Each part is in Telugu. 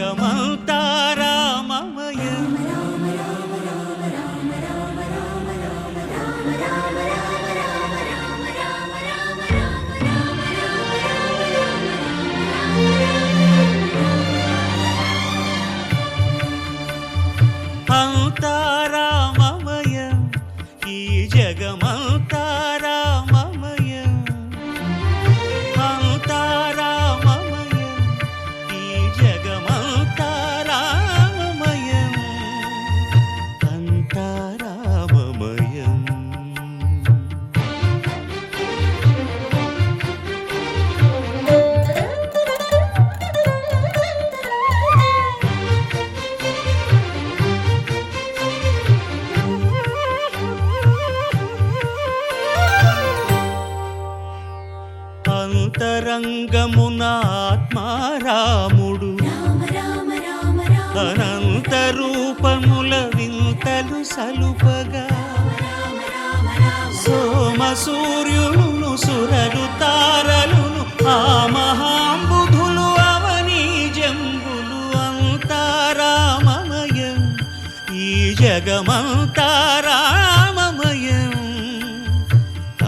జగమంతా రామమయం. అంతా రామమయం, ఈ జగమంతా రామమయం. అంతా రామమయం, ఈ జగమంతా రామమయం. అంతా రామమయం. అంతరంగమున ఆత్మారాముడు అనంత రూపముల వింతలు సలుపగా, సోమ సూర్యులను సురలు తారలును ఆ మహాంబుధులు అవనీ జంబులు. అంతా రామమయం, ఈ జగమంతా రామమయం.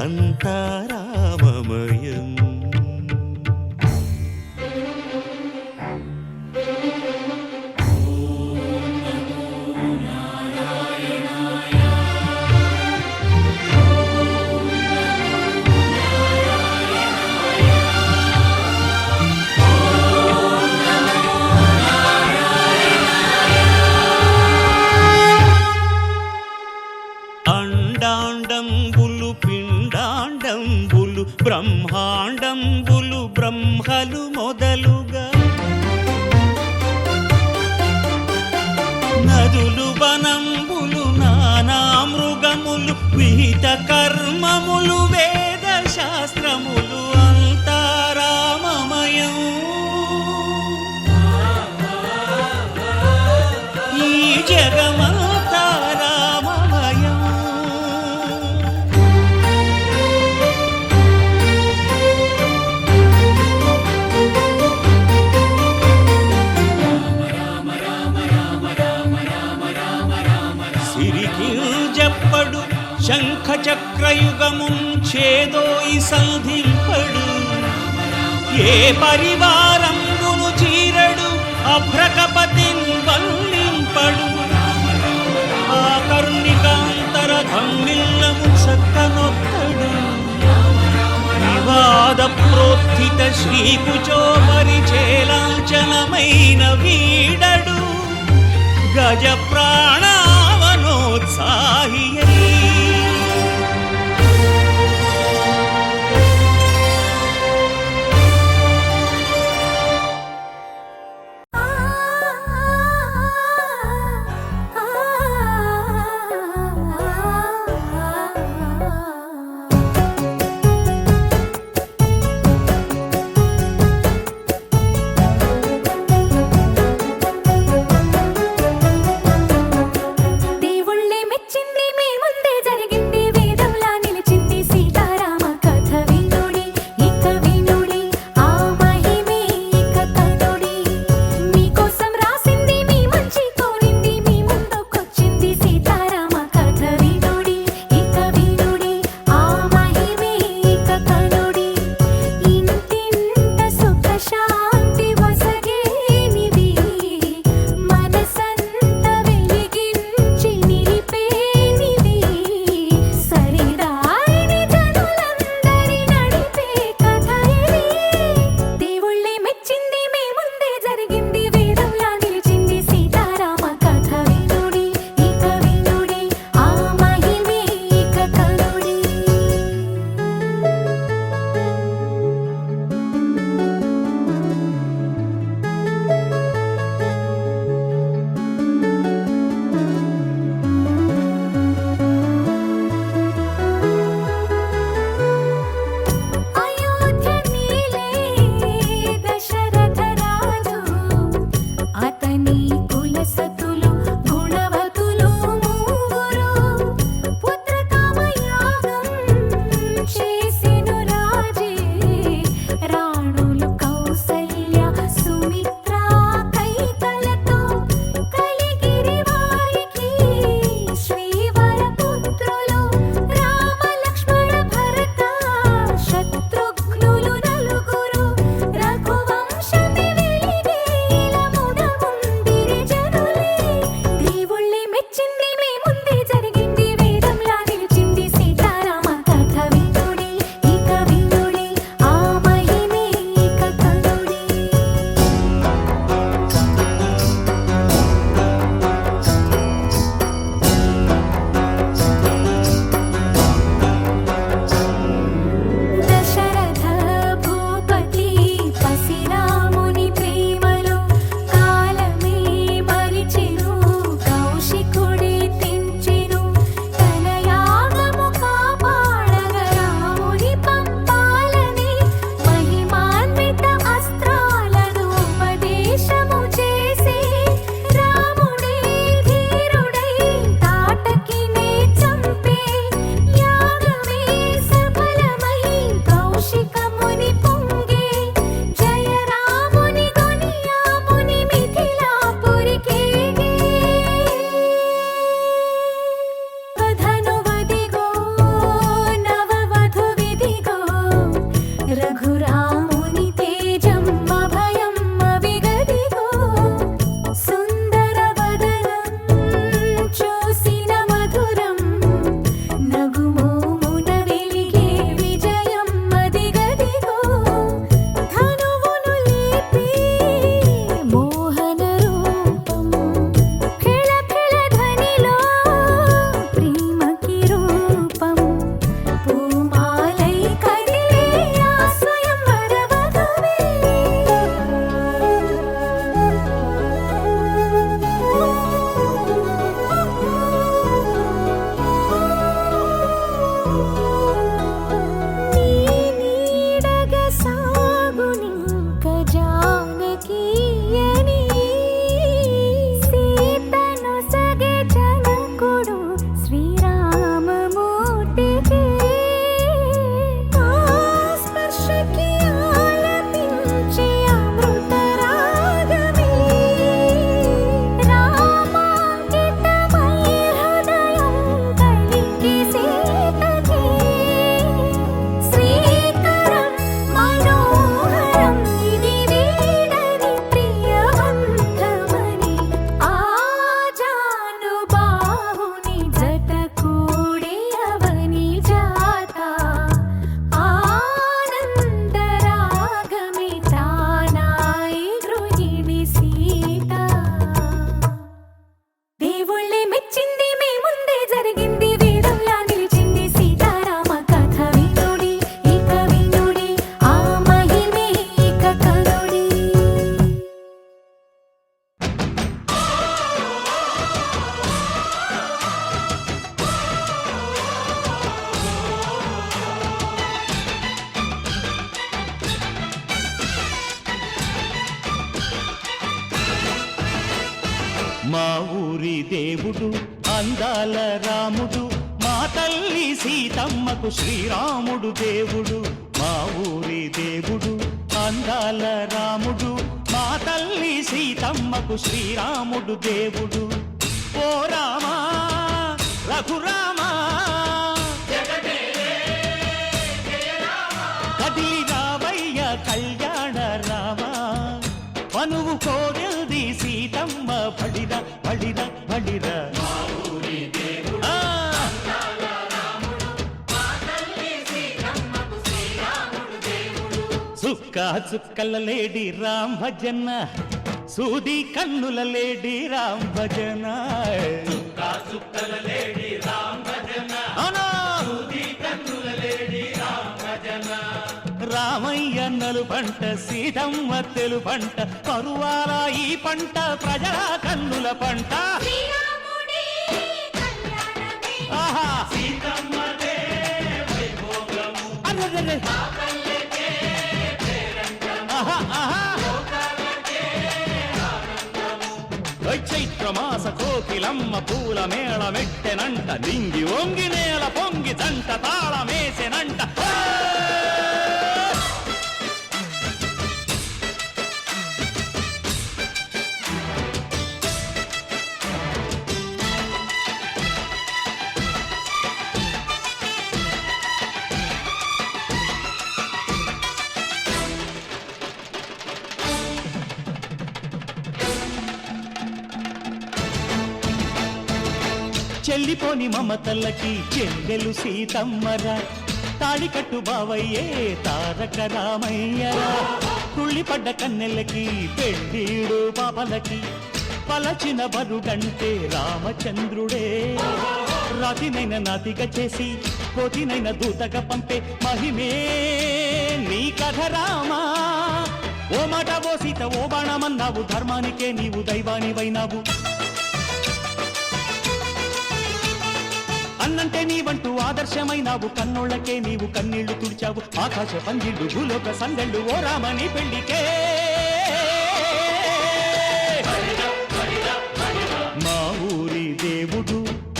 అంతా రామమయం. అండాండంబులు పిండాండంబులు బ్రహ్మాండంబులు బ్రహ్మలు మొదలుగా, నదులు వనంబులు నానా మృగములు విహిత కర్మములు వేద శాస్త్రములు. అంతా రామమయం, ఈ జగమంతా రామమయం. సిరికింజప్పడు శంఖ చక్రయుగమున్ చేదోయి సంధింపడు, ఏ పరివారంబును చీరడు అభ్రకపతిన్ వల్లింపడు. ఆ కర్ణికాంతర ధమ్మిల్లము చక్కనొక్కడు, వివాద ప్రోత్థిత శ్రీకుచో పరిచేలాంఛనమైన వీడడు. గజ ప్రాణావనోత్సాహియై దేవుళ్ళే మెచ్చింది మీ ముందే జరిగింది. మా ఊరి దేవుడు అందాల రాముడు మా తల్లి సీతమ్మకు శ్రీరాముడు దేవుడు మా ఊరి దేవుడు అందాల రాముడు మా తల్లి సీతమ్మకు శ్రీరాముడు దేవుడు ఓ రామా రఘురామా కదిలి రావయ్య కళ్యాణ రామా మనువు కోరల్ది సీతమ్మ బడిర బడిర బడిర చుక్క చుక్కల లేడి రామ్ భజన సూది కన్నుల లేడి రామ్ భజన చుక్కల లేడి రామ్ భజన సూది కన్నుల లేడి రామ్ భజన రామయ్య నలు పంట సీతమ్మ తెలు పంట పరువాల ఈ పంట ప్రజల కన్నుల పంట ఆహా సీతమ్మదే వైభోగము అరెరెరె చైత్రమాస కోకిలమ్మ పూల మేళ మెట్టెనంట దింగి ఒంగి నేల పొంగి జంట తాళమేసెనంట చెల్లిపోని మమతల్లకి చెల్లెలు సీతమ్మరా తాళికట్టు బావయ్యే తారక రామయ్యరా తుళ్ళిపడ్డ కన్నెలకి పెళ్ళీడు పాపలకి పలచిన బరుగంటే రామచంద్రుడే రాతినైన నాతిగా చేసి కోతినైన దూతగా పంపే మహిమే నీ కథ రామా ఓ మాట ఓ సీత ఓ బాణమన్నావు ధర్మానికే నీవు దైవానివైనావు అన్నంటే నీవంటూ ఆదర్శమైనావు కన్నోళ్ళకే నీవు కన్నీళ్లు తుడిచావు ఆకాశ పందిళ్ళు భూలోక సందళ్ళు ఓ రామని పెళ్లికే మా ఊరి దేవుడు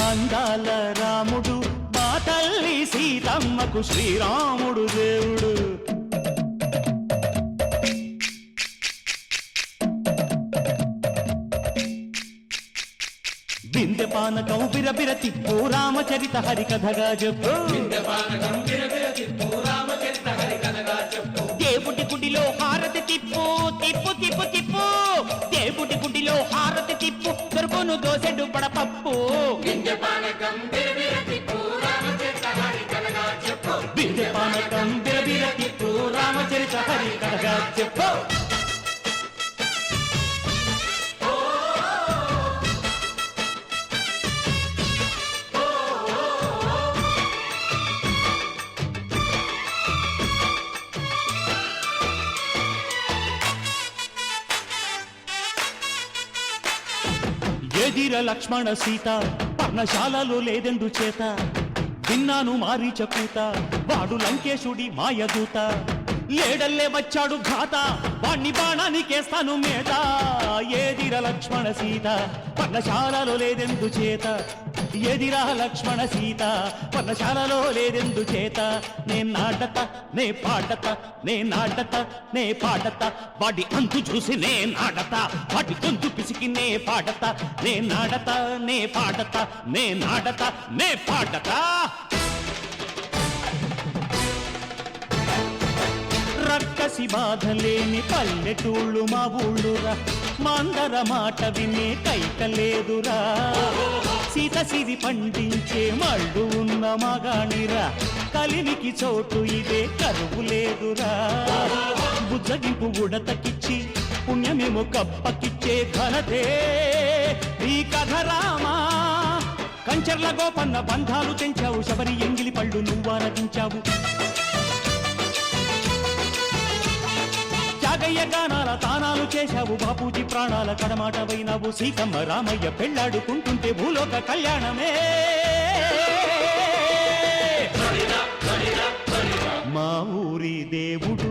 అందాల రాముడు మా తల్లి సీతమ్మకు శ్రీరాముడు దేవుడు బిందెపానకం బిరబిర తిప్పు రామచరిత హరికథగా చెప్పు దేవుడి గుడిలో హారతి తిప్పు తిప్పు తిప్పు తిప్పు దేవుడి గుడిలో హారతి తిప్పు దొరుకును దోసెడు పడపప్పు బిందెపానకం బిరబిర తిప్పు రామచరిత హరికథగా చెప్పు ఎదిర లక్ష్మణ సీత పర్ణశాలలో లేదెందు చేత విన్నాను మారీచ కూత వాడు లంకేశుడి మాయదూత లేడల్లే వచ్చాడు ఘాత వాణ్ణి బాణానికేస్తాను మేత ఏదిర లక్ష్మణ సీత పర్ణశాలలో లేదెందు చేత ఎదిరా లక్ష్మణ సీత పర్ణశాలలో లేదెందు చేత నే నాటత నే పాడత నే నాటత నే పాడత వాడి అంతు చూసి నే నాడత వాడి గొంతు పిసికి నే పాడత నే నాడత నే పాడత నే నాడత నే పాడత రక్కసి బాధలేని పల్లెటూళ్ళు మా ఊళ్ళురా మాందర మాట వినే కైకలేదురా సీత సిరి పండించే మళ్ళు ఉన్న మగాణిరా కలినికి చోటు ఇదే కరువు లేదురా బుజ్జగింపు ఉడతకిచ్చి పుణ్యమేమో కప్పకిచ్చే ఘనతే ఈ కథ రామా కంచర్ల గోపన్న బంధాలు తెంచావు శబరి ఎంగిలి పళ్ళు నువ్వారగించావు త్యాగయ్య గానాల తానాలు చేశావు బాపూజీ ప్రాణాల కడమాట వైనావు సీతమ్మ రామయ్య పెళ్ళాడుకుంటుంటే భూలోక కళ్యాణమే మా ఊరి దేవుడు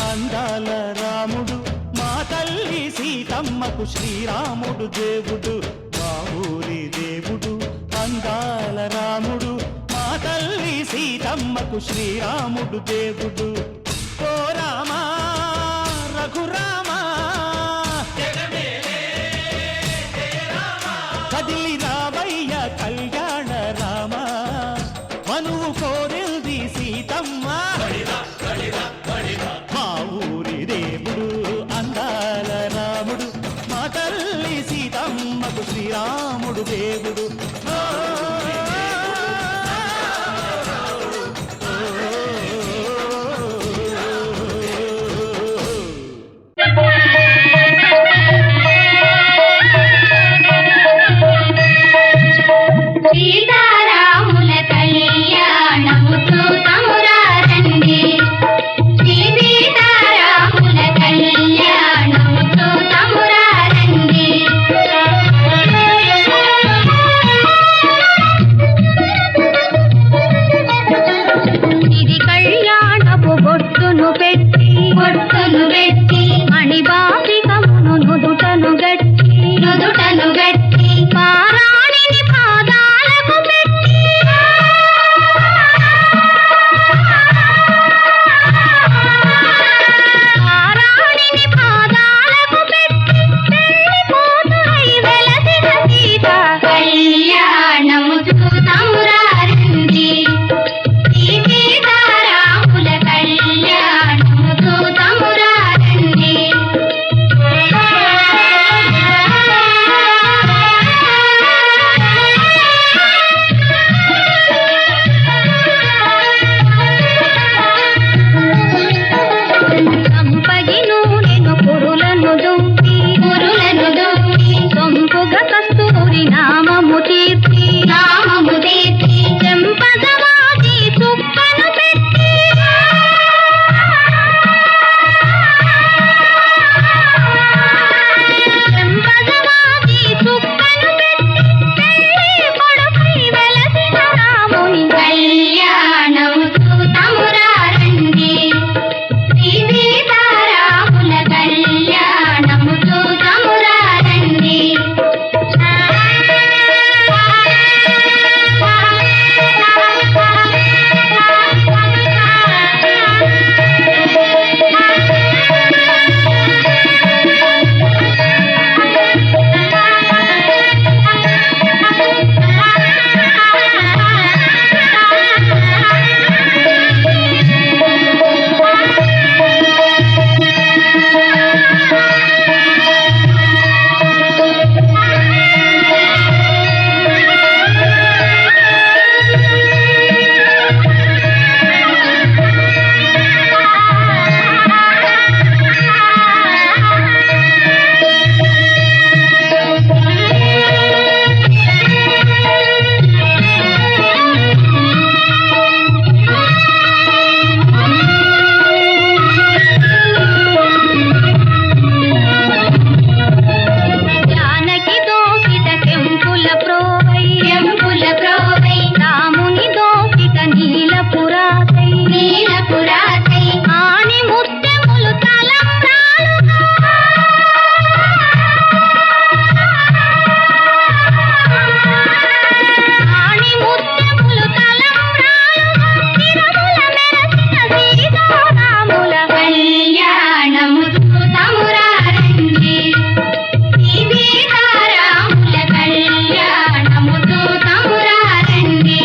అందాల రాముడు మా తల్లి సీతమ్మకు శ్రీరాముడు దేవుడు ఊరి దేవుడు అందాల రాముడు మా తల్లి సీతమ్మకు శ్రీరాముడు దేవుడు ఓ రామా రఘురామా కదిలి రావయ్య కళ్యాణ రామ మనువు కోరింది సీతమ్మ మా ఊరి దేవుడు అందాల రాముడు మా తల్లి సీతమ్మకు శ్రీరాముడు దేవుడు సీతారాముల కళ్యాణము చూతమురా రండి శ్రీ సీతారాముల కళ్యాణము చూతమురా రండి ఇది కళ్యాణపు బొట్టును పెట్టి మణిబాపికమును నుదుటను గట్టి పారాణిని పాదాలకు పెట్టి పారాణిని పాదాలకు పెట్టి పెళ్లి కూతురై వెలసిన సీత కళ్యాణము చూతమురా రండి శ్రీ సీతారాముల కళ్యాణము చూతమురా రండి సంపగి నూనెను పురులను దుంపి సొంపుగ కస్తూరి నామము తీర్చి చెంపదవాది చుక్కను పెట్టి చెంపదవాది చుక్కను పెట్టి పెళ్లి కొడుకై వెలసిన రాముని కళ్యాణము చూతమురా రండి శ్రీ సీతారాముల కళ్యాణము చూతమురా రండి జానకి దోసిట కెంపుల ప్రోవై రాముని దోసిట నీలపురాసై ఆని ముత్యములు తలంబ్రాలుగా ఆని ముత్యములు తలంబ్రాలుగా తిరుమల మెరసిన సీతారాముల కళ్యాణము చూతమురా రండి శ్రీ సీతారాముల కళ్యాణము చూతమురా రండి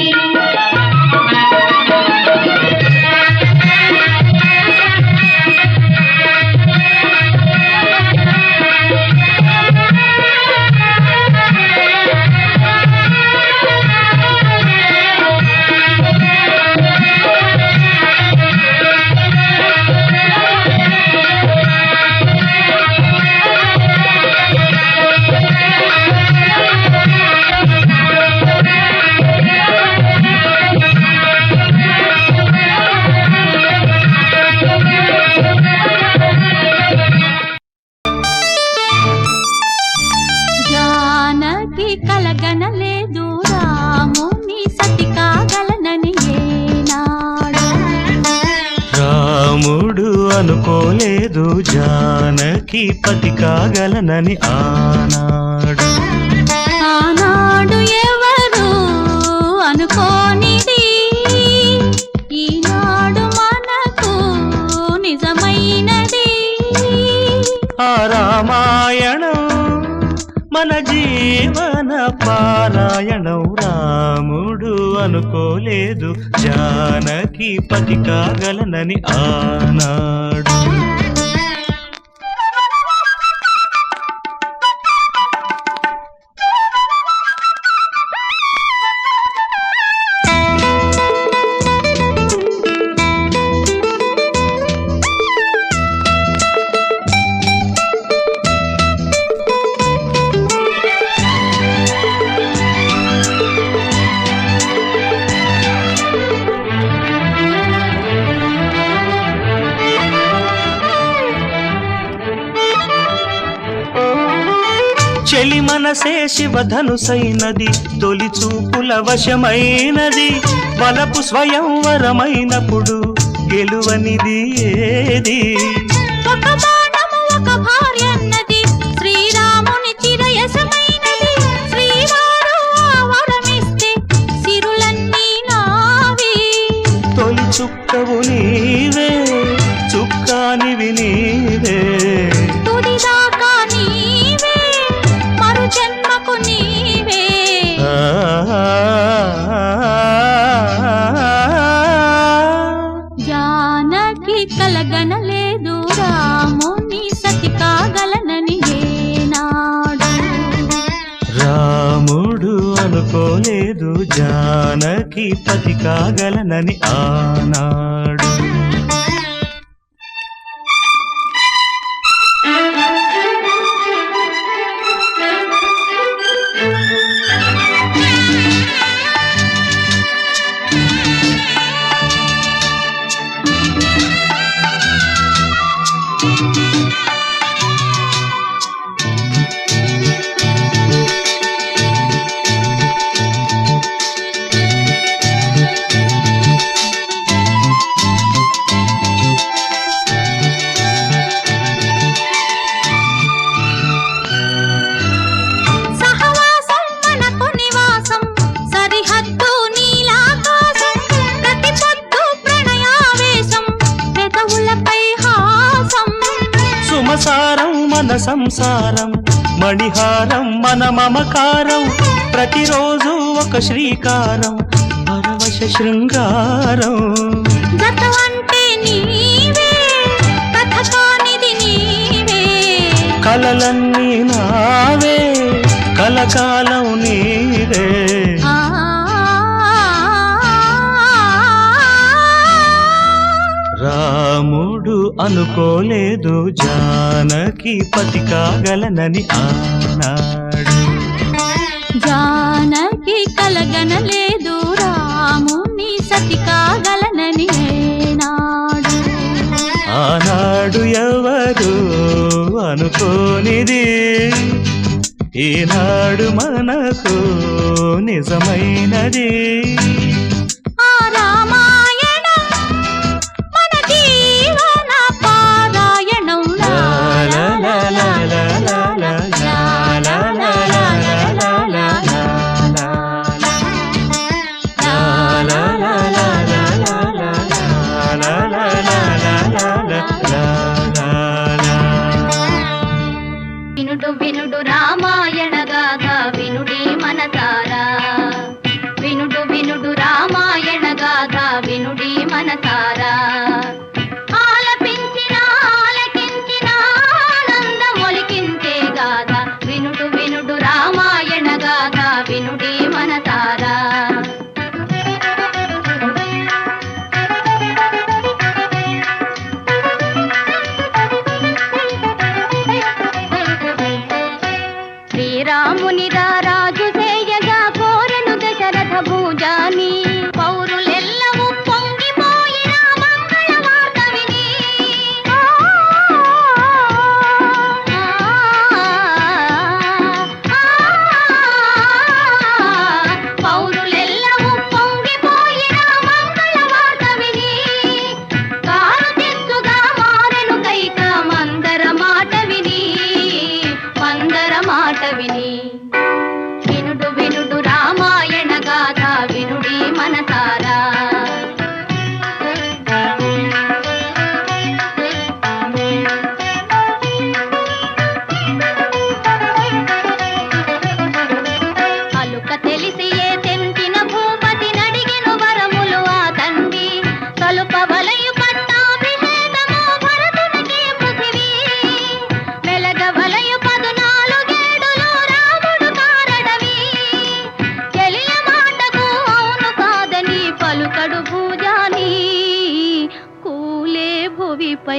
జానకి కలగనలేదు రాముని సతి కాగలనని ఏనాడు రాముడు అనుకోలేదు జానకి పతి కాగలనని ఆనాడు ఆనాడు ఆ రామాయణం మన జీవన పారాయణం. రాముడు అనుకోలేదు జానకి పతి కాగలనని ఆనాడు. చెలి మనసే శివధనుసైనది, తొలి చూపుల వశమైనది, వలపు స్వయంవరమైనప్పుడు గెలువనిది ఏది? ఒక బాణము ఒక భార్య అన్నది, శ్రీరాముని చిరయసమైనది, శ్రీవారు వరమిస్తే సిరులన్నీ నావి. తొలి చుక్కవు నీవే, చుక్కానివి నీవే, తుదిదాకా నీవే, మరు జన్మకు నీవే. జానకి కలగనలేదు రాముని సతి కాగలనని ఏనాడు. రాముడు అనుకోలేదు జానకి పతి కాగలనని ఆనాడు. సహవాసం మనకు నివాసం, సరిహద్దు నీలాకాశం, ప్రతి పొద్దు ప్రణయావేశం, పెదవులపై హాసం. సుమసారం మన సంసారం, మణిహారం మన మమకారం, ప్రతిరోజు ఒక శ్రీకారం, పరవశ శృంగారం. జత అంటే నీవే, కథ కానిది నీవే. కలలన్నీ నావే, కలకాలం నీవే. ఆ రాముడు అనుకోలేదు జానకి పతి కాగలనని ఆనాడు. జానకి కలగనలేదు రాముని సతి కాగలనని ఏనాడు. ఆనాడు ఎవరు అనుకోనిది, ఈనాడు మనకు నిజమైనది. ఆ రామాయణం మన జీవన పారాయణం. లా లా లా లా లా లా లా లా లా లా లా లా లా లా లా. లా లా లా లా లా లా లా లా లా లా లా లా లా లా. వినుడు వినుడు రామాయణ గాథ వినుడి మనసారా. వినుడు వినుడు రామాయణ గాథ వినుడి మనసారా. ఆలపించిన ఆలకించిన ఆనందమొలికించే గాథ. వినుడు వినుడు రామాయణ గాథ వినుడి మనసారా.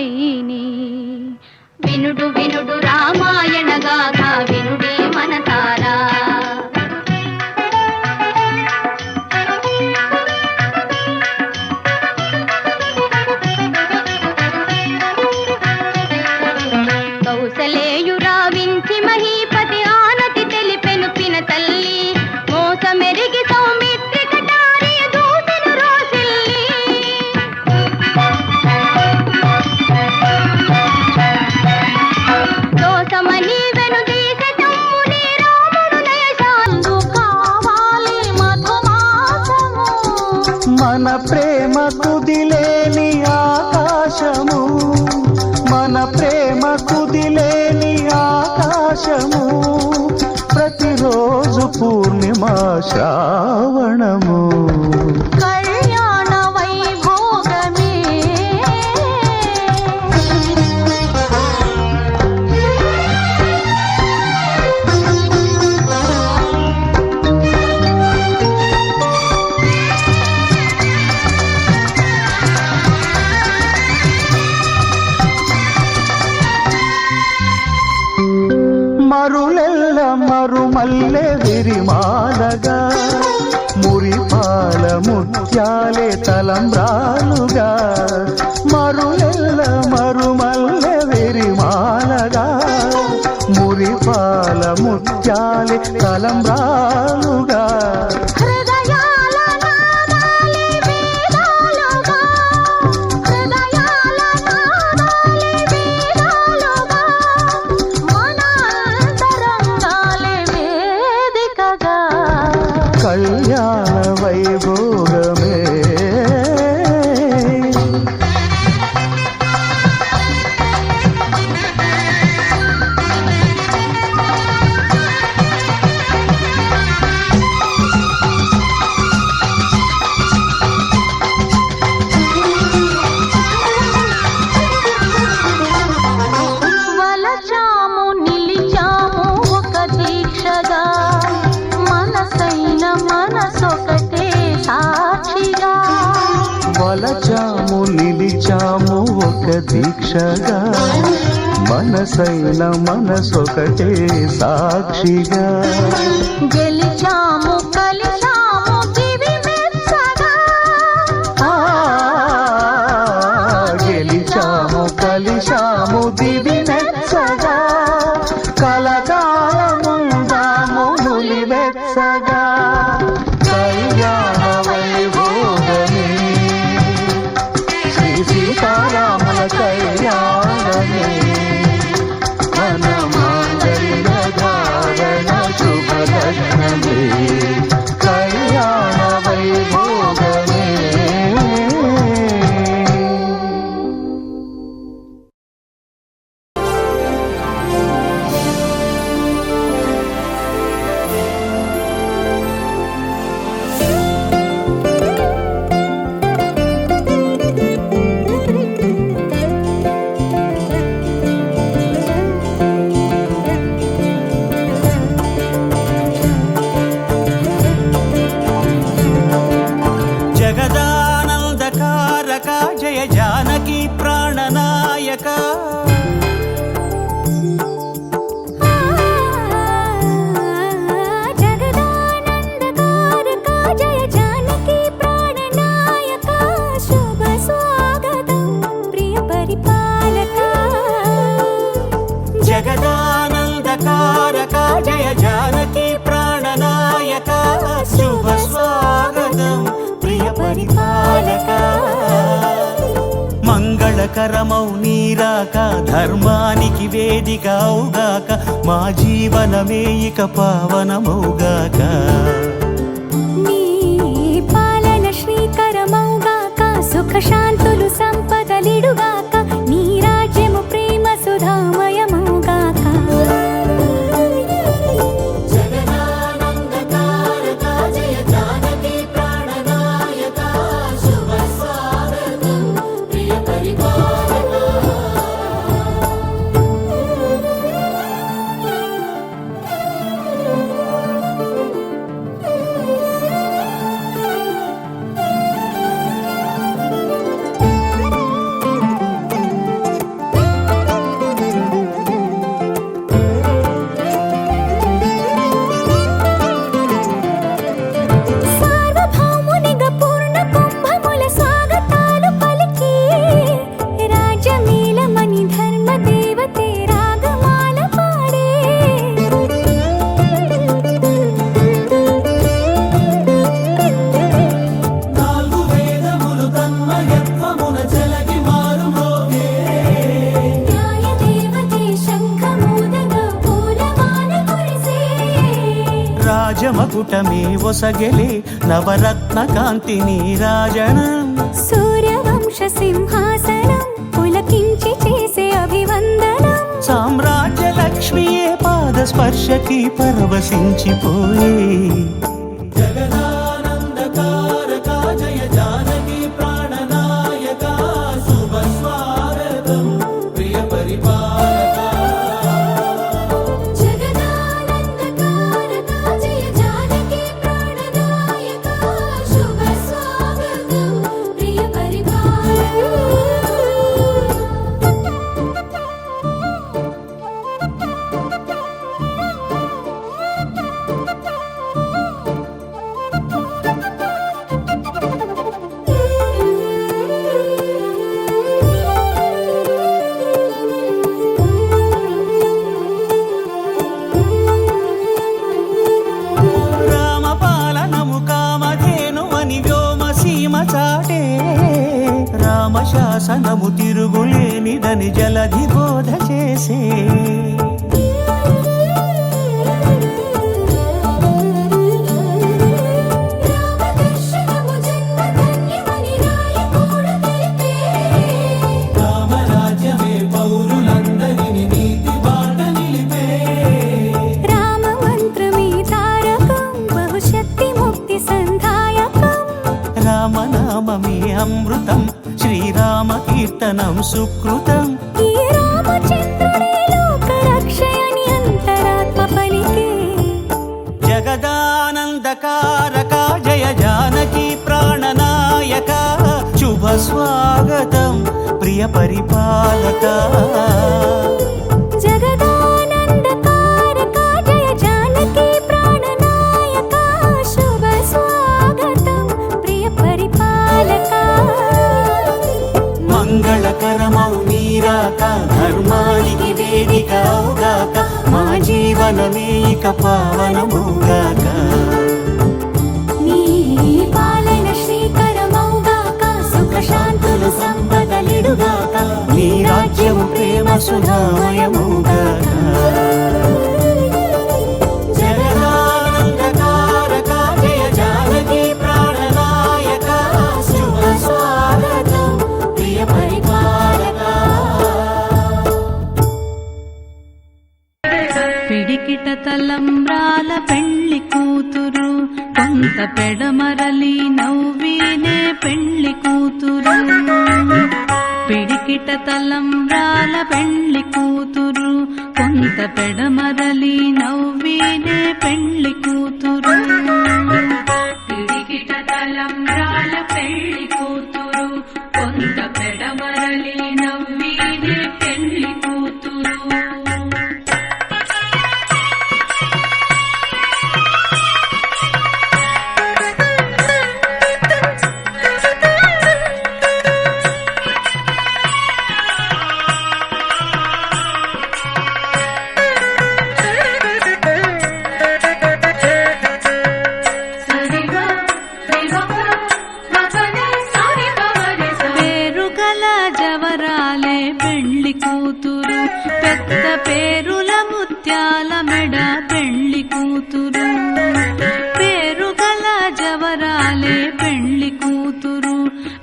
మైని వినుడు వినుడు రామాయణ గాథ వినుడే మనసారా కౌసలేయురావించి మహీపతి ఆనతి తెలిపెను పిన తల్లి మోసమెరిగి సౌమిత్రి కటారి దూతను రోసిల్లి దోసమని వెనుదీసె తమ్ముని రాముడు నయశాందు కావాలి మధుమాసము మన ప్రేమ కుదిలేని ఆకాశము మన ప్రేమ కుదిలేని ఆకాశము ప్రతిరోజు పూర్ణిమ శ్రావణము కళ్యాణ వైభోగమే మరులెల్ల మరుమల్లె విరిమాలగా మురిపాల ముత్యాలే తలంబ్రాలుగా మరులెల్ల మరుమల్లె విరిమాలగా మురిపాల ముత్యాలే తలంబ్రాలుగా హృదయాల నాదాలే వేదాలుగా హృదయాల నాదాలే వేదాలుగా మన అంతరంగాలే వేదికగా కళ్యాణ వైభోగమే వలచాము నిలిచాము ఒక దీక్షగా మనసైన మనసొకటే సాక్షిగా వలచాము నిలిచాము ఒక దీక్షగా మనసైన మనసొకటే సాక్షిగా గెలిచాము కలిచాము దివి మెచ్చగా ఆ, గెలిచాము కలిశాము దివి మెచ్చగా కలకాలముందాము నులివెచ్చగా కళ్యాణ వైభోగమే శ్రీ సీతారాముల కళ్యాణమే మన మాంగళ్య ధారణ శుభలగ్నమే కళ్యాణ వైభోగమే జగదానందకారక జయ జానకి ప్రాణనాయక జగదానందకారక జయ జానకి ప్రాణనాయక శుభ స్వాగతం ప్రియ పరిపాలక జగదానందకారక జయ జానకి ప్రాణనాయక శుభ స్వాగతం ప్రియ పరిపాలక మంగళకరమౌ నీరాక ధర్మానికి వేదిక అవుగాక మా జీవనమే ఇక పావనమౌగాక నీ పాలన శ్రీకరమౌగాక సుఖ శాంతులు సంపదలిడుగాక నీ రాజ్యము ప్రేమ సుధామయమౌగాక జగదానందకారక జయ జానకి ప్రాణనాయక శుభ స్వాగతం ప్రియ పరిపాలక రాజ్యమకుటమే ఒసగెలే నవరత్న కాంతి నీరాజనం సూర్యవంశ సింహాసనం పులకించి చేసే అభివందనం సామ్రాజ్య లక్ష్మియే పాద స్పర్శకి పరవశించిపోయే జగదానందకారక జయ జానకి ప్రాణనాయక శుభ స్వాగతం ప్రియ పరిపాలక జగదానందకారక జయ జానకి ప్రాణనాయక శుభ స్వాగతం ప్రియ రామపాలనము కామధేను అని వ్యోమసీమ చాటే రామశాసనము తిరుగులేనిదని జలధి బోధ చేసే రామదర్శనము జన్మధన్యమని రాయకూడ తెలిపే రామరాజ్యమే పౌరులందరిని నీతి బాట నిలిపే రామ మంత్రమే తారకం బహుశక్తి ముక్తి సంధాయకం రామనామమే అమృతం శ్రీరామ కీర్తనం సుకృతం ఈ రామచంద్రుడే లోక రక్షయని అంతరాత్మ పలికే జగదానందకారక జయ జానకి ప్రాణనాయక శుభ స్వాగతం ప్రియ పరిపాలక జగదానందకారక జయ జానకి ప్రాణనాయక శుభ స్వాగతం ప్రియ పరిపాలక మంగళకరమౌ నీరాక ధర్మానికి వేదిక అవుగాక మా జీవనమే ఇక పావనమౌగాక నీ పాలన శ్రీకరమౌగాక సుఖ శాంతులు సంపదలిడుగాక నీ రాజ్యము ప్రేమ సుధామయమౌగాక జగదానందకారక జయ జానకి ప్రాణనాయక శుభ స్వాగతం ప్రియ పరిపాలక పిడికిట తలంబ్రాల పెళ్లి కూతురు కొంత పెడమరలి నవ్వినే పెళ్లి కూతురు పిడికిట తలంబ్రాల పెళ్లి కూతురు కొంత పెడమరలి నవ్వినే పెళ్లి కూతురు పిడికిట తలంబ్రాల పెళ్లి కూతురు కొంత పెడమరలి నవ్వినే పెళ్లి కూతురు పేరుగల జవరాలే పెళ్లి కూతురు పెద్ద పేరుల ముత్యాల మెడ పెళ్లి కూతురు పేరుగల జవరాలే పెళ్లి కూతురు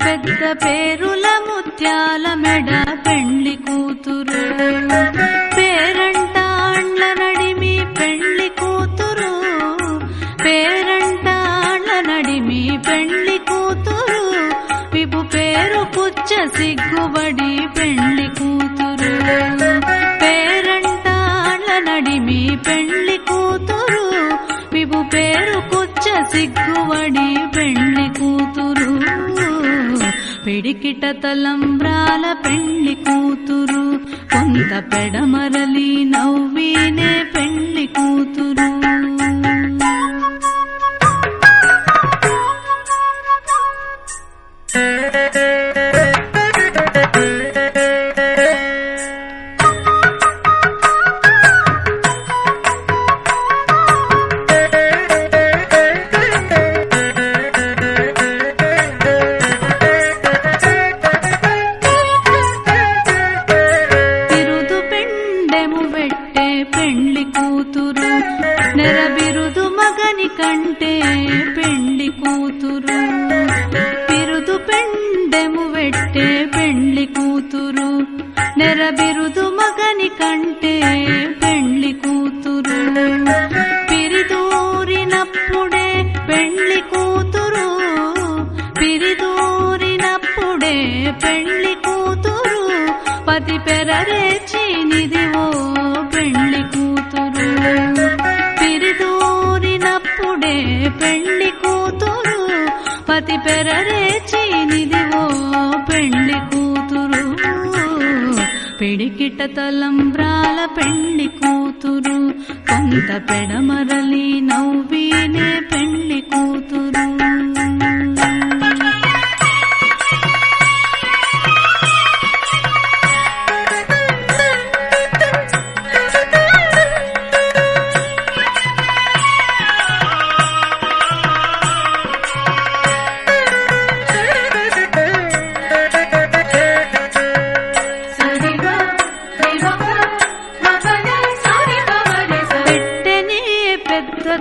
పెద్ద పేరుల ముత్యాల మెడ పెళ్లి కూతురు పేరంటాండ్ల నడిమి పెళ్లి కూతురు పేరంటాండ్ల నడిమి పెళ్లి కూతురు విపు పేరు కుచ్చ సిగ్గుబడి పెళ్లి కూతురు పేరంటాండ్ల నడిమి పెళ్లి కూతురు విపు పేరు కుచ్చ సిగ్గుబడి పెళ్లి కూతురు పిడికిట తలంబ్రాల పెళ్లి కూతురు కొంత పెడమరలి నవ్వినే పెళ్లి కూతురు తిరుదు పెండెము వెట్టి పెట్టే పెండ్లి కూతురు నెరబిరుదు మగని కంటే పెండ్లి కూతురు బిరుదు పెండెము పెట్టే పెండ్లి కూతురు నెరబిరుదు మగని కంటే పెండ్లి కూతురు పిరిదూరినప్పుడే పెండ్లి కూతురు పిరిదూరినప్పుడే పెండ్లి కూతురు పతి పెరరేచినిదివో పెండ్లి కూతురు పిరిదూరినప్పుడే పెండ్లి కూతురు పతి పెరరేచినిదివో పెండ్లి కూతురు పిడికిట తలంబ్రాల పెండ్లి కూతురు కొంత పెడమరలి నవ్వినే పెండ్లి కూతురు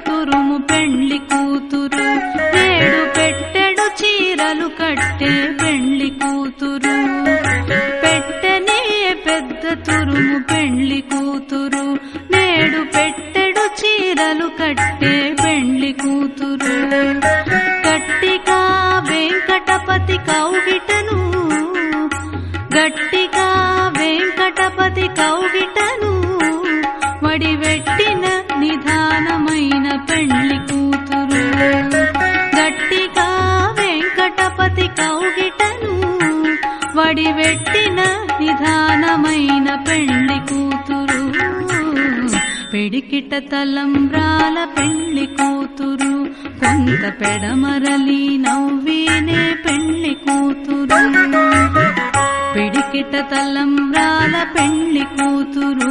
తురుము పెండ్లి కూతురు ఏడు పెట్టెడు చీరలు కట్టే పెండ్లి కూతురు పెట్టెనే పెద్ద తురుము పెండ్లి కూతురు నేడు పెట్టెడు చీరలు కట్టే పెండ్లి కూతురు గట్టిగా వెంకటపతి కౌగిటను గట్టిగా వెంకటపతి కౌగిటను వడివెట్టిన నిధానమైన పెండ్లి కూతురు గట్టిగా వెంకటపతి కౌగిటను వడివెట్టిన నిధానమైన పెండ్లి కూతురు పిడికిట తలంబ్రాల పెండ్లి కూతురు కొంత పెడమరలి నవ్వినే పెండ్లి కూతురు పిడికిట తలంబ్రాల పెండ్లి కూతురు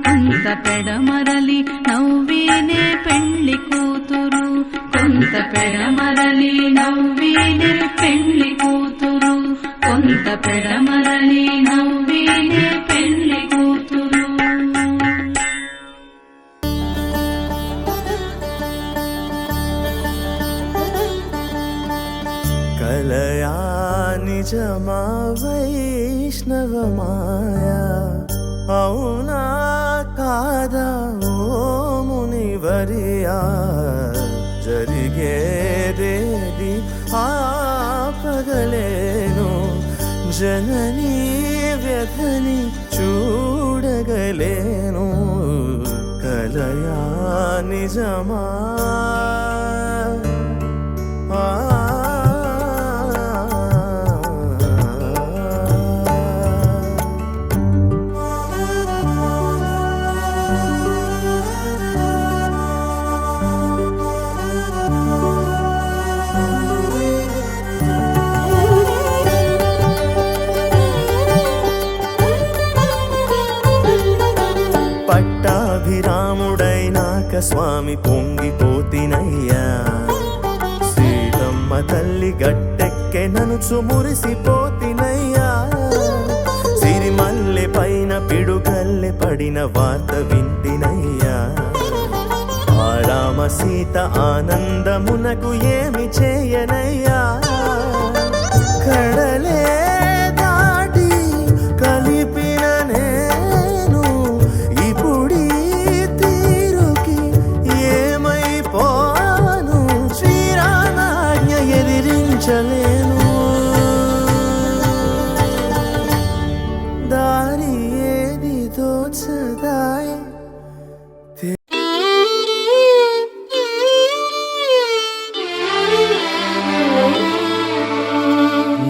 కొంత పెడమరలి నవ్వినే పెండ్లి కూతురు కొంత పెడమరలి నవ్వినే పెండ్లి కూతురు కొంత పెడమరలి నవ్వినే పెండ్లి కూతురు కలయా నిజమా వైష్ణవ మాయా అవునా కాదా ఓ మునివరియా జరిగేదేది ఆపగలేను జననీ వ్యధని చూడగలేను కలయా నిజమా పట్టాభిరాముడైనాక స్వామి పొంగిపోతినయ్యా సీతమ్మ తల్లి గట్టెక్కె ననుచు మురిసిపోతినయ్యా సిరిమల్లె పైన పిడుగల్లె పడిన వార్త వింటినయ్యా ఆ రామ సీత ఆనందమునకు ఏమి చేయనయ్యా కడలే దాటి కలిపిన నేను ఇప్పుడీ తీరుకి ఏమైపోను శ్రీరామాజ్ఞ ఎదిరించలేను దారి ఏది తోచదాయ్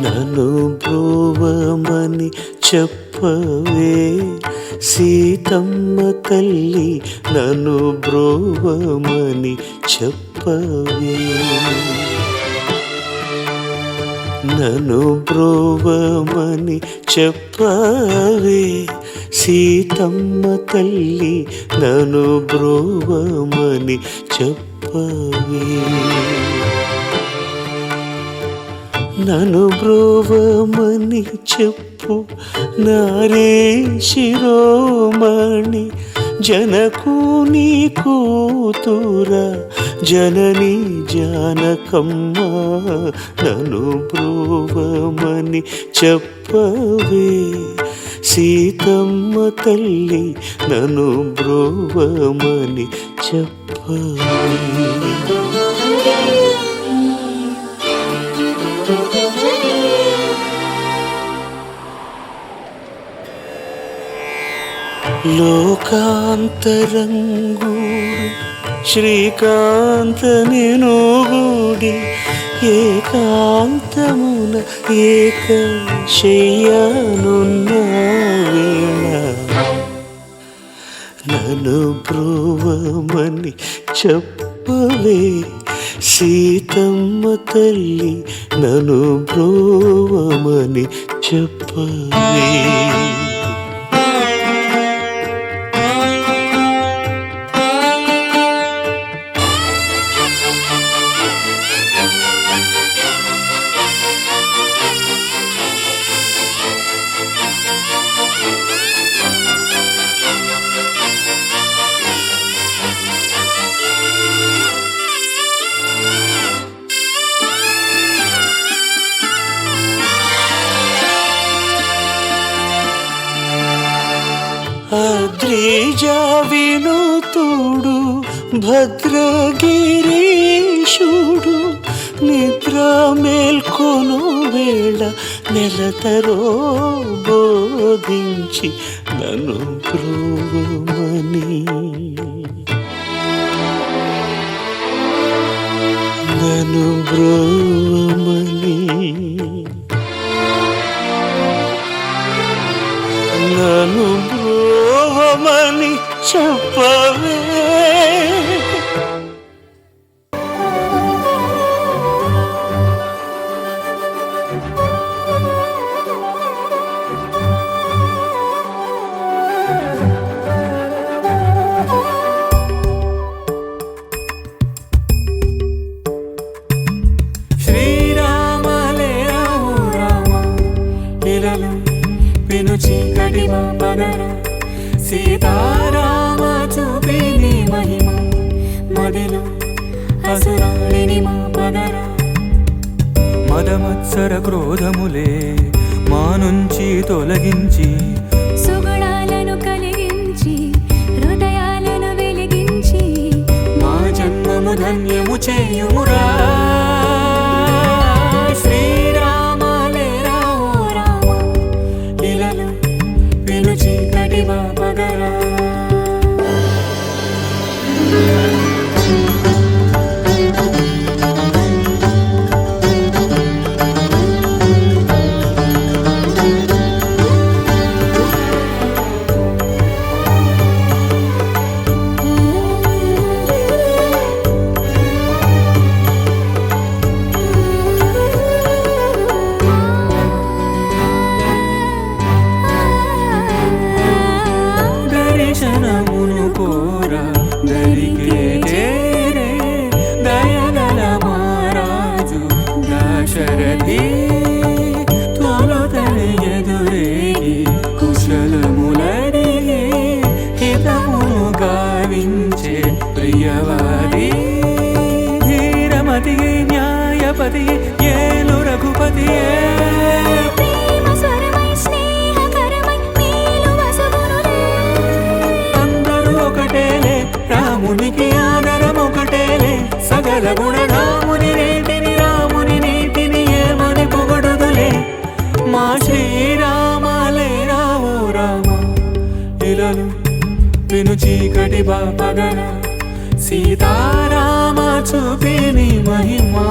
నన్ను బ్రోవమని చెప్పవే సీతమ్మ తల్లి నన్ను బ్రోవమని చెప్పవే నన్ను బ్రోవమని చెప్పవే సీతమ్మ తల్లి నన్ను బ్రోవమని చెప్పవే నన్ను బ్రోవమని చెప్పు నారే శిరోమణి జనకుని కూతుర జనని జానకమ్మ నన్ను బ్రోవమని చెప్పవే సీతమ్మ తల్లి నన్ను బ్రోవమని చెప్పవే. లోకాంతరంగు శ్రీకాంత నేను గూడి ఏకాంతమున ఏక శయ్యానున్న వేళ నన్ను బ్రోవమని చెప్పవే సీతమ్మ తల్లి నన్ను బ్రోవమని చెప్పవే. అద్రిజావినుతుడు భద్రగిరీశుడు నిద్ర మేల్కొను వేళ నెలతరో బోధించి నన్ను బ్రోవమని నన్ను బ్రోవమని నన్ను బ్రోవమని చెప్పవే. పెను చీకటి పగర సీతారామ చూపిని మహిమ మదిలో అసురాలిని మా పగర మదమత్సర క్రోధములే మా నుంచి తొలగించి సుగుణాలను కలిగించి హృదయాలను వెలిగించి మా జన్మము ధన్యము చేయుమురా. దర్శనమును కోరా దరికే చేరే దయగల మహారాజు దాశరథి తొలతని ఎదురేగి కుశలములడిగే హితమును గావించే ప్రియవాది ధీరమతి న్యాయపతి ఏలు రఘుపతియే రామునికి ఆదరం ఒకటేలే సకల గుణరాముని రేటిని రాముని నీటిని ఏమని పొగడుదులే మా శ్రీరామాలే రావు రామ ఇలలు పెను చీకటి పగర సీతారామ చూపిని మహిమా.